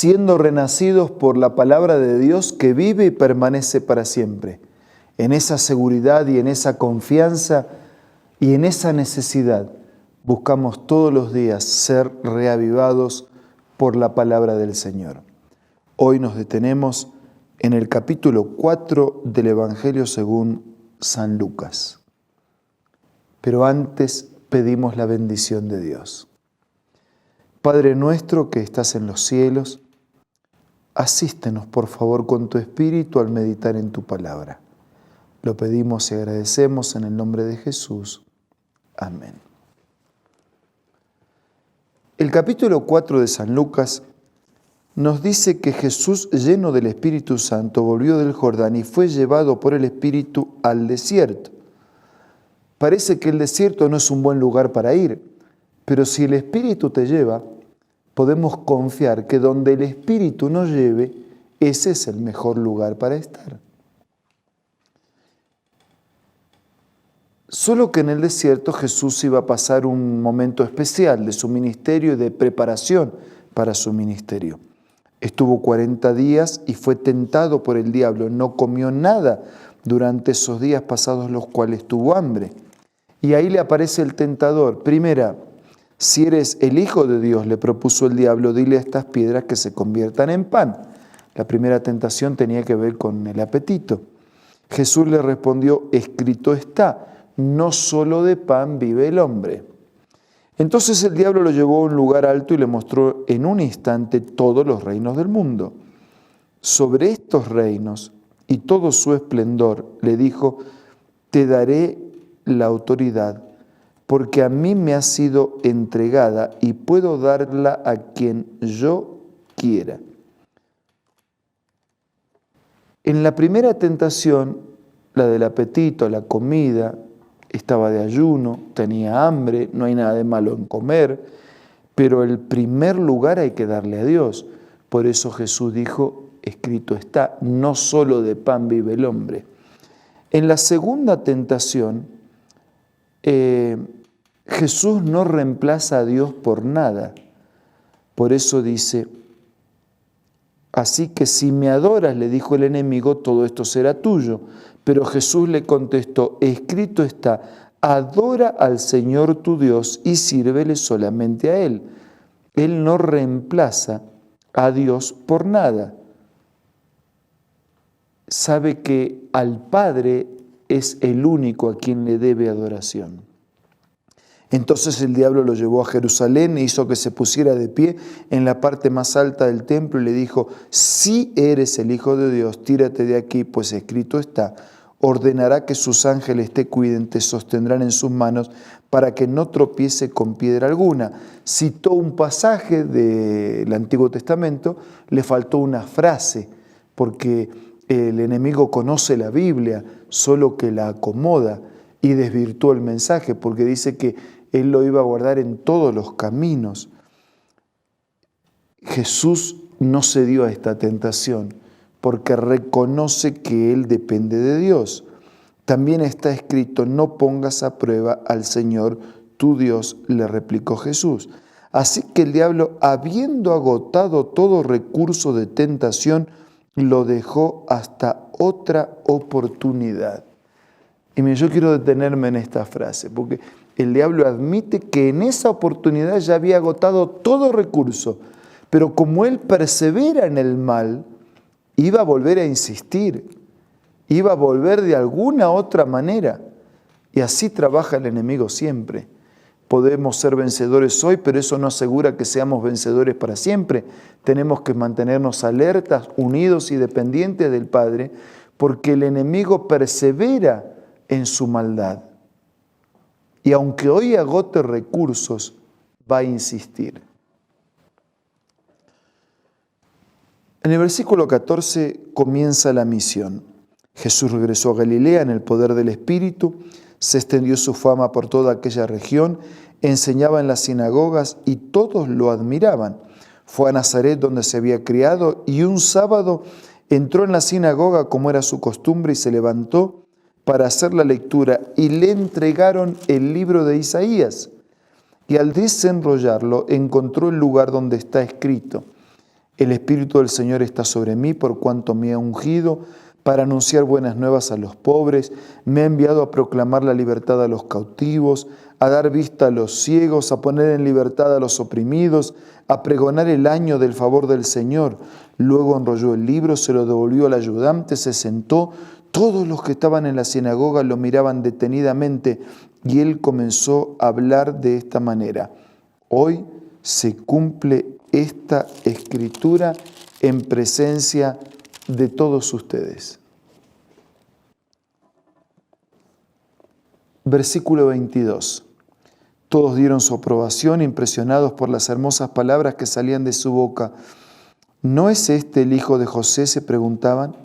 siendo renacidos por la palabra de Dios que vive y permanece para siempre. En esa seguridad y en esa confianza y en esa necesidad buscamos todos los días ser reavivados por la palabra del Señor. Hoy nos detenemos en el capítulo 4 del Evangelio según San Lucas. Pero antes pedimos la bendición de Dios. Padre nuestro que estás en los cielos, asístenos por favor con tu Espíritu al meditar en tu palabra. Lo pedimos y agradecemos en el nombre de Jesús. Amén. El capítulo 4 de San Lucas nos dice que Jesús, lleno del Espíritu Santo, volvió del Jordán y fue llevado por el Espíritu al desierto. Parece que el desierto no es un buen lugar para ir, pero si el Espíritu te lleva, podemos confiar que donde el Espíritu nos lleve, ese es el mejor lugar para estar. Solo que en el desierto Jesús iba a pasar un momento especial de su ministerio y de preparación para su ministerio. Estuvo 40 días y fue tentado por el diablo. No comió nada durante esos días pasados los cuales tuvo hambre. Y ahí le aparece el tentador. Primera, si eres el Hijo de Dios, le propuso el diablo, dile a estas piedras que se conviertan en pan. La primera tentación tenía que ver con el apetito. Jesús le respondió, escrito está, no solo de pan vive el hombre. Entonces el diablo lo llevó a un lugar alto y le mostró en un instante todos los reinos del mundo. Sobre estos reinos y todo su esplendor le dijo, te daré la autoridad, porque a mí me ha sido entregada y puedo darla a quien yo quiera. En la primera tentación, la del apetito, la comida, estaba de ayuno, tenía hambre, no hay nada de malo en comer, pero el primer lugar hay que darle a Dios. Por eso Jesús dijo, escrito está, no solo de pan vive el hombre. En la segunda tentación, Jesús no reemplaza a Dios por nada. Por eso dice, así que si me adoras, le dijo el enemigo, todo esto será tuyo. Pero Jesús le contestó, escrito está, adora al Señor tu Dios y sírvele solamente a Él. Él no reemplaza a Dios por nada. Sabe que al Padre es el único a quien le debe adoración. Entonces el diablo lo llevó a Jerusalén e hizo que se pusiera de pie en la parte más alta del templo y le dijo, si eres el Hijo de Dios, tírate de aquí, pues escrito está, ordenará que sus ángeles te cuiden, te sostendrán en sus manos para que no tropiece con piedra alguna. Citó un pasaje del Antiguo Testamento, le faltó una frase, porque el enemigo conoce la Biblia, solo que la acomoda y desvirtuó el mensaje, porque dice que él lo iba a guardar en todos los caminos. Jesús no cedió a esta tentación porque reconoce que él depende de Dios. También está escrito, no pongas a prueba al Señor tu Dios, le replicó Jesús. Así que el diablo, habiendo agotado todo recurso de tentación, lo dejó hasta otra oportunidad. Y yo quiero detenerme en esta frase, porque el diablo admite que en esa oportunidad ya había agotado todo recurso, pero como él persevera en el mal, iba a volver a insistir, iba a volver de alguna otra manera. Y así trabaja el enemigo siempre. Podemos ser vencedores hoy, pero eso no asegura que seamos vencedores para siempre. Tenemos que mantenernos alertas, unidos y dependientes del Padre, porque el enemigo persevera en su maldad. Y aunque hoy agote recursos, va a insistir. En el versículo 14 comienza la misión. Jesús regresó a Galilea en el poder del Espíritu, se extendió su fama por toda aquella región, enseñaba en las sinagogas y todos lo admiraban. Fue a Nazaret donde se había criado y un sábado entró en la sinagoga como era su costumbre y se levantó para hacer la lectura y le entregaron el libro de Isaías. Y al desenrollarlo encontró el lugar donde está escrito: El Espíritu del Señor está sobre mí por cuanto me ha ungido para anunciar buenas nuevas a los pobres, me ha enviado a proclamar la libertad a los cautivos, a dar vista a los ciegos, a poner en libertad a los oprimidos, a pregonar el año del favor del Señor. Luego enrolló el libro, se lo devolvió al ayudante, se sentó. Todos los que estaban en la sinagoga lo miraban detenidamente y él comenzó a hablar de esta manera. Hoy se cumple esta escritura en presencia de todos ustedes. Versículo 22. Todos dieron su aprobación, impresionados por las hermosas palabras que salían de su boca. ¿No es este el hijo de José?, se preguntaban.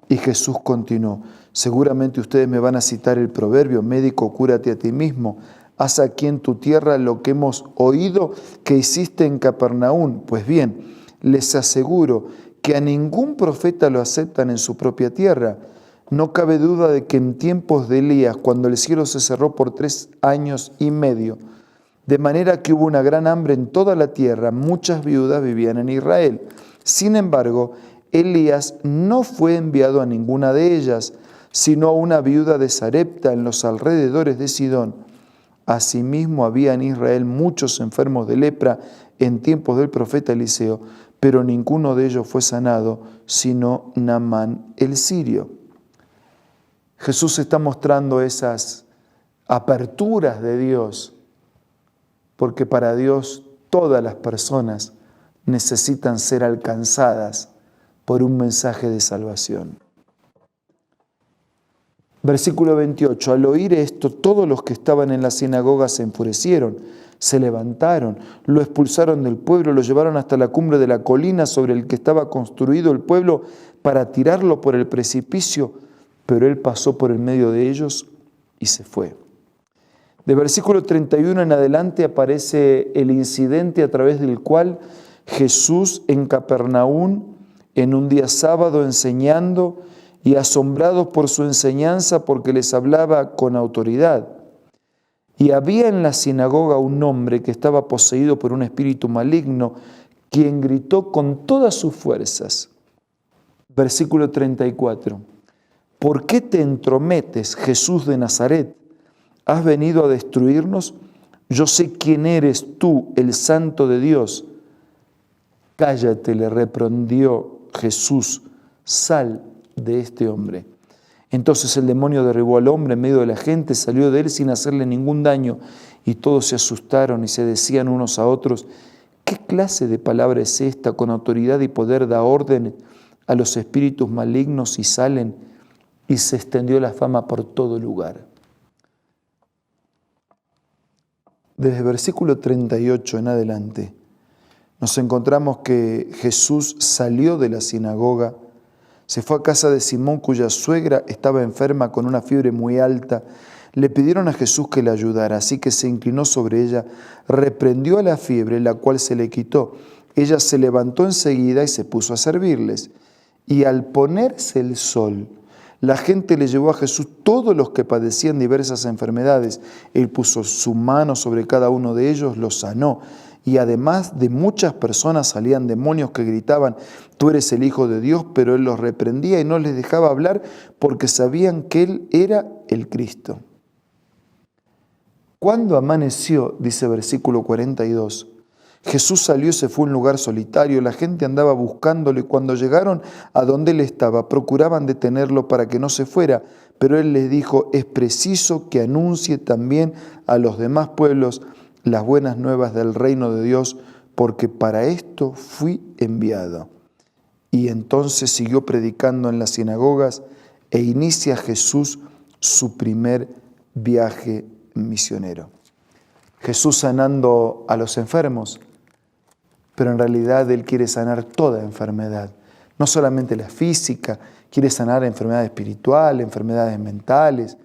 Y Jesús continuó: seguramente ustedes me van a citar el proverbio: médico, cúrate a ti mismo. Haz aquí en tu tierra lo que hemos oído que hiciste en Capernaum. Pues bien, les aseguro que a ningún profeta lo aceptan en su propia tierra. No cabe duda de que en tiempos de Elías, cuando el cielo se cerró por 3 años y medio, de manera que hubo una gran hambre en toda la tierra, muchas viudas vivían en Israel. Sin embargo, Elías no fue enviado a ninguna de ellas, sino a una viuda de Sarepta en los alrededores de Sidón. Asimismo, había en Israel muchos enfermos de lepra en tiempos del profeta Eliseo, pero ninguno de ellos fue sanado, sino Naamán el sirio. Jesús está mostrando esas aperturas de Dios, porque para Dios todas las personas necesitan ser alcanzadas por un mensaje de salvación. Versículo 28. Al oír esto, todos los que estaban en la sinagoga se enfurecieron, se levantaron, lo expulsaron del pueblo, lo llevaron hasta la cumbre de la colina sobre el que estaba construido el pueblo para tirarlo por el precipicio, pero él pasó por el medio de ellos y se fue. De versículo 31 en adelante aparece el incidente a través del cual Jesús en Capernaum, en un día sábado, enseñando y asombrados por su enseñanza porque les hablaba con autoridad. Y había en la sinagoga un hombre que estaba poseído por un espíritu maligno, quien gritó con todas sus fuerzas. Versículo 34. ¿Por qué te entrometes, Jesús de Nazaret? ¿Has venido a destruirnos? Yo sé quién eres tú, el Santo de Dios. Cállate, le reprendió Jesús, sal de este hombre. Entonces el demonio derribó al hombre en medio de la gente, salió de él sin hacerle ningún daño, y todos se asustaron y se decían unos a otros: ¿qué clase de palabra es esta? Con autoridad y poder da orden a los espíritus malignos y salen, y se extendió la fama por todo lugar. Desde el versículo 38 en adelante, nos encontramos que Jesús salió de la sinagoga, se fue a casa de Simón, cuya suegra estaba enferma con una fiebre muy alta. Le pidieron a Jesús que la ayudara, así que se inclinó sobre ella, reprendió a la fiebre, la cual se le quitó. Ella se levantó enseguida y se puso a servirles. Y al ponerse el sol, la gente le llevó a Jesús todos los que padecían diversas enfermedades. Él puso su mano sobre cada uno de ellos, los sanó. Y además de muchas personas salían demonios que gritaban: tú eres el Hijo de Dios, pero él los reprendía y no les dejaba hablar porque sabían que él era el Cristo. Cuando amaneció, dice versículo 42, Jesús salió y se fue a un lugar solitario. La gente andaba buscándolo y cuando llegaron a donde él estaba, procuraban detenerlo para que no se fuera. Pero él les dijo: es preciso que anuncie también a los demás pueblos las buenas nuevas del reino de Dios, porque para esto fui enviado. Y entonces siguió predicando en las sinagogas e inicia Jesús su primer viaje misionero. Jesús sanando a los enfermos, pero en realidad Él quiere sanar toda enfermedad, no solamente la física, quiere sanar enfermedades espirituales, enfermedades mentales.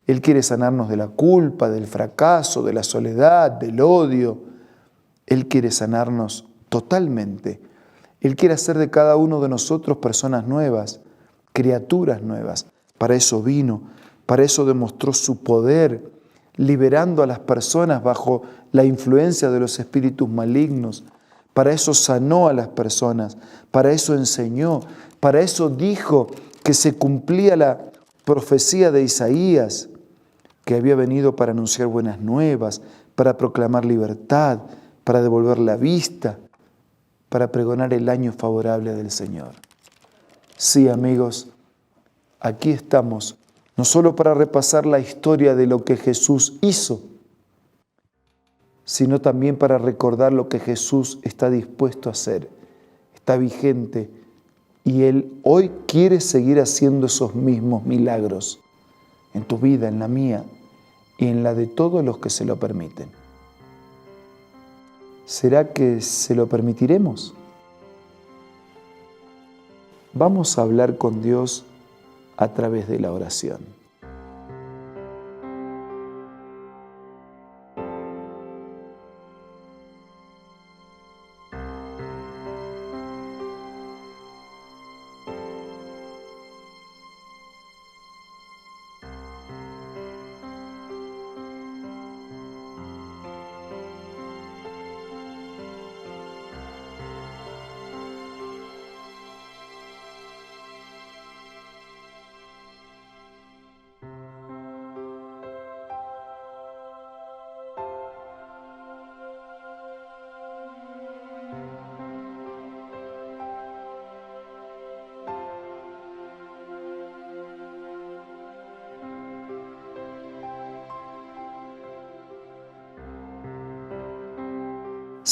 Él quiere sanarnos de la culpa, del fracaso, de la soledad, del odio. Él quiere sanarnos totalmente. Él quiere hacer de cada uno de nosotros personas nuevas, criaturas nuevas. Para eso vino, para eso demostró su poder, liberando a las personas bajo la influencia de los espíritus malignos, Para eso sanó a las personas, para eso enseñó, para eso dijo que se cumplía la profecía de Isaías, que había venido para anunciar buenas nuevas, para proclamar libertad, para devolver la vista, para pregonar el año favorable del Señor. Sí, amigos, aquí estamos, no solo para repasar la historia de lo que Jesús hizo, sino también para recordar lo que Jesús está dispuesto a hacer, está vigente, y Él hoy quiere seguir haciendo esos mismos milagros en tu vida, en la mía y en la de todos los que se lo permiten. ¿Será que se lo permitiremos? Vamos a hablar con Dios a través de la oración.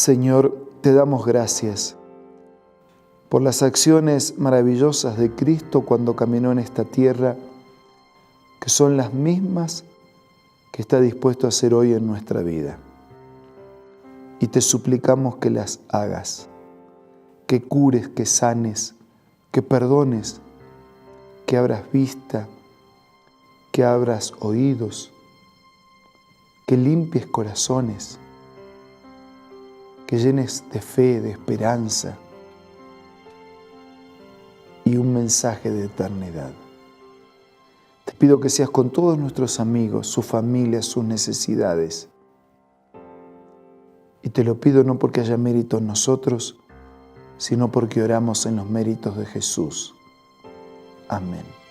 Señor, te damos gracias por las acciones maravillosas de Cristo cuando caminó en esta tierra, que son las mismas que está dispuesto a hacer hoy en nuestra vida. Y te suplicamos que las hagas, que cures, que sanes, que perdones, que abras vista, que abras oídos, que limpies corazones, que llenes de fe, de esperanza y un mensaje de eternidad. Te pido que seas con todos nuestros amigos, sus familias, sus necesidades. Y te lo pido no porque haya mérito en nosotros, sino porque oramos en los méritos de Jesús. Amén.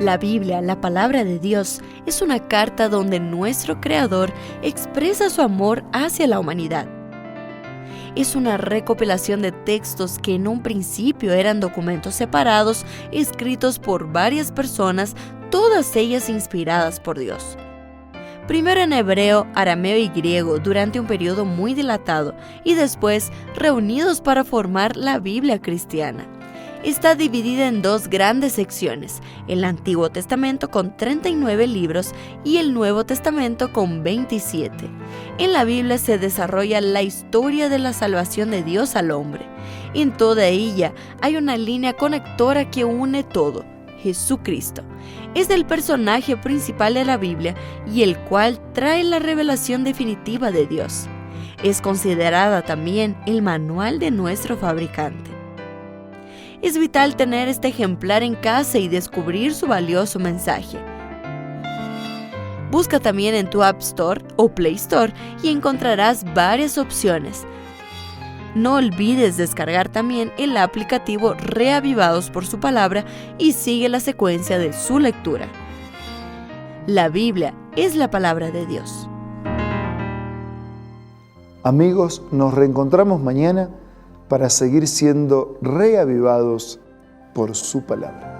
La Biblia, la palabra de Dios, es una carta donde nuestro Creador expresa su amor hacia la humanidad. Es una recopilación de textos que en un principio eran documentos separados, escritos por varias personas, todas ellas inspiradas por Dios. Primero en hebreo, arameo y griego durante un periodo muy dilatado y después reunidos para formar la Biblia cristiana. Está dividida en dos grandes secciones, el Antiguo Testamento con 39 libros y el Nuevo Testamento con 27. En la Biblia se desarrolla la historia de la salvación de Dios al hombre. En toda ella hay una línea conectora que une todo, Jesucristo. Es el personaje principal de la Biblia y el cual trae la revelación definitiva de Dios. Es considerada también el manual de nuestro fabricante. Es vital tener este ejemplar en casa y descubrir su valioso mensaje. Busca también en tu App Store o Play Store y encontrarás varias opciones. No olvides descargar también el aplicativo Reavivados por su palabra y sigue la secuencia de su lectura. La Biblia es la palabra de Dios. Amigos, nos reencontramos mañana para seguir siendo reavivados por su palabra.